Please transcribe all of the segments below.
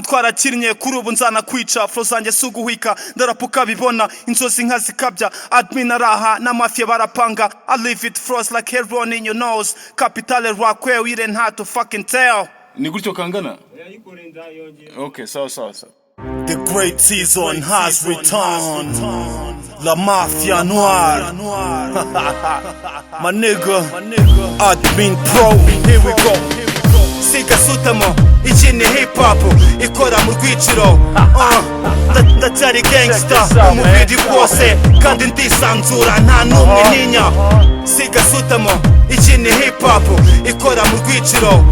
Twarakinnye kuri ubu nzana kwica flow zanjye suguhwika ndarapuka bibona inzozi nka zikabya admin araha na mafia barapanga I leave it froze like heroin in your nose capital rock where we didn't have to fucking tell ni gutyo kangana okay sawa The great season has returned. La Mafia Noire. My nigga, Admin Pro. Here we go. Siga sutamo, iki ni hip hop ikora mu rwiciro. Ndacyari gangster, umubiri wose kandi ndisanzura nta numwe ntinya. Siga sutamo, iki ni hip hop ikora mu rwiciro.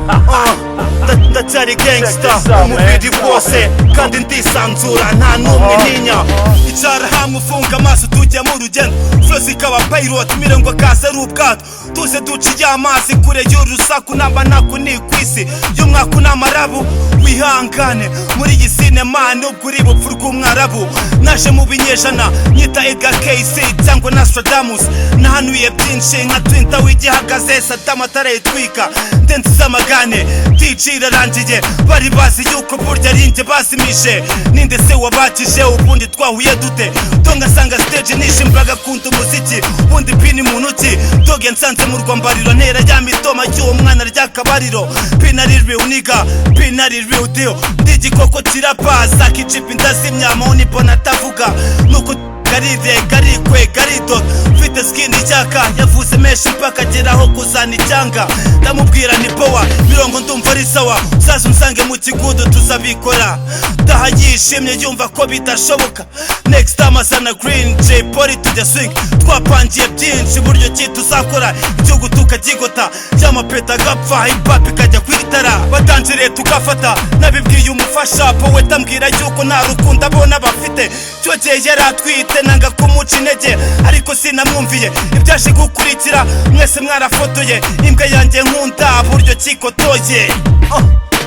Ndacyari gangster, umubiri wose kandi ndisanzura nta numwe ntinya. Icara hamwe ufunga amaso tujya mu rugendo flow zikaba pilot mirongo kaza ari ubwato tuze duciye amazi kure y'urusaku namba nakuni kwisi y'umwaka n'amarabu wihangane muri iyi cinema nubwo uri bupfu rw'umwarabu naje mu binyejana nyita Edgar Cayce cyangwa Nostradamus nahanuye byinshi nka twinta w'igihagaze Saddam atarayitwika ndenze amagane DJ rarangiye bari bazi yuko burya ari njye bazimije ninde se wabakije ubundi twahuye dute tonga sanga stage nishimbaga kunda umuziki ubundi pini mu ntoki doge nsanze mu rwambariro ntera ya mitoma y'uwo mwana ryakabariro pinari uniga pinari real deal ndigikoko kirapaza kichipi ndazimyama unibona tavuga nuko garide garikwe garido mfite skin icyaka yavuze menshi mpaka geraho kuzana icyanga ndamubwira ni power mirongo ndumva ari sawa uzaze unsange mu kigudu tuzabikora daha yishimye yumva ko bidashoboka next time asana green J Polly tujya swing twapangiye byinshi buryo ki tuzakora igihugu tukagigota cyamapeta gapfa hip hop ikajya kwitara batangire tugafata nabibwiye umufasha poeta mbwira yuko nta rukundo abona bafite cyogeye yaratwite nanga kumuca intege ariko sinamwumviye ibyaje gukurikira mwese mwarafotoye imbwa yanjye nkunda buryo kikotoye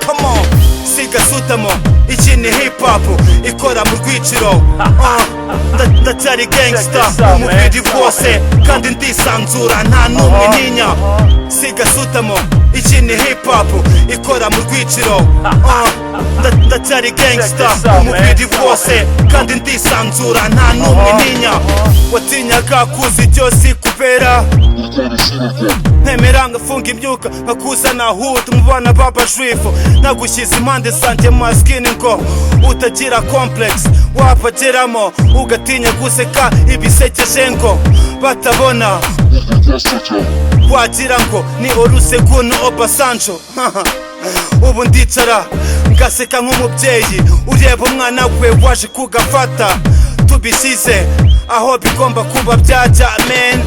come on siga sutamo iki ni hip hop ikora mu rwiciro ndacyari gangster umubiri wose kandi ndisanzura nta numwe ntinya siga sutamo iki ni hip hop ikora mu rwiciro ndacyari gangster umubiri wose kandi ndisanzura nta numwe ntinya watinyaga kuzi byose kubera ntemera ngafunga imyuka nkakuzana hood mu bana b'abajwifu nagushyize impande zanjye maskini ngo utagira complex wapageramo ugatinya guseka ibisekeje ngo batabona wagira ngo ni Olusegun Obasanjo ubu ndicara ngaseka nk'umubyeyi ureba umwana we waje kugafata tubisize aho bigomba kuba byajya men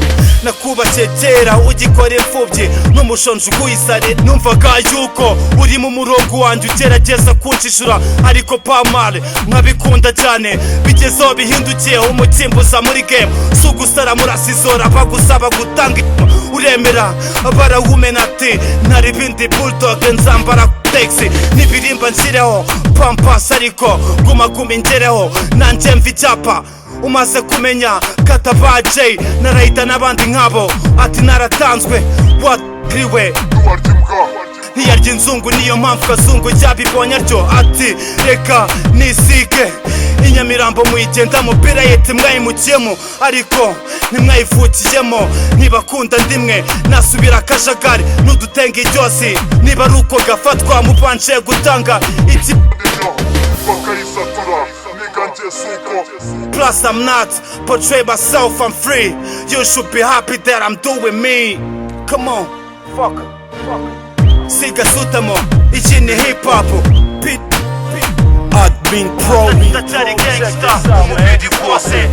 nakubatse kera ugikora imfubyi n'umushonji uguyisare numvaga yuko uri mu murongo wanjye ugerageza kunshishura ariko pamale nkabikunda cyane bigezeho bihindukiye umukimbuza muri game sugusara murasizora bagusaba gutanga uremera barawumena ati ntari bindi bulldog nzambara taxi nibirimba nsireho pampas ariko guma ingereho nanjye mva icyapa umaze kumenya kataba J narahita n'abandi nkabo ati naratanzwe wakriwe ntiyarya inzungu niyo mpamvu kazungu yabibonye atyo ati reka nisige inyamirambo muyigenda mupira yete mwayimukiyemo ariko ntimwayivukiyemo ntibakunda ndimwe nasubira akajagari n'udutenge iryosi niba ari uko gafatwa mubanje gutanga iki plus I'm not portray myself I'm free you should be happy that I'm doing me come on fuck siga sutamo iki ni hip hop Admin Pro ndacyari gangster umubiri wose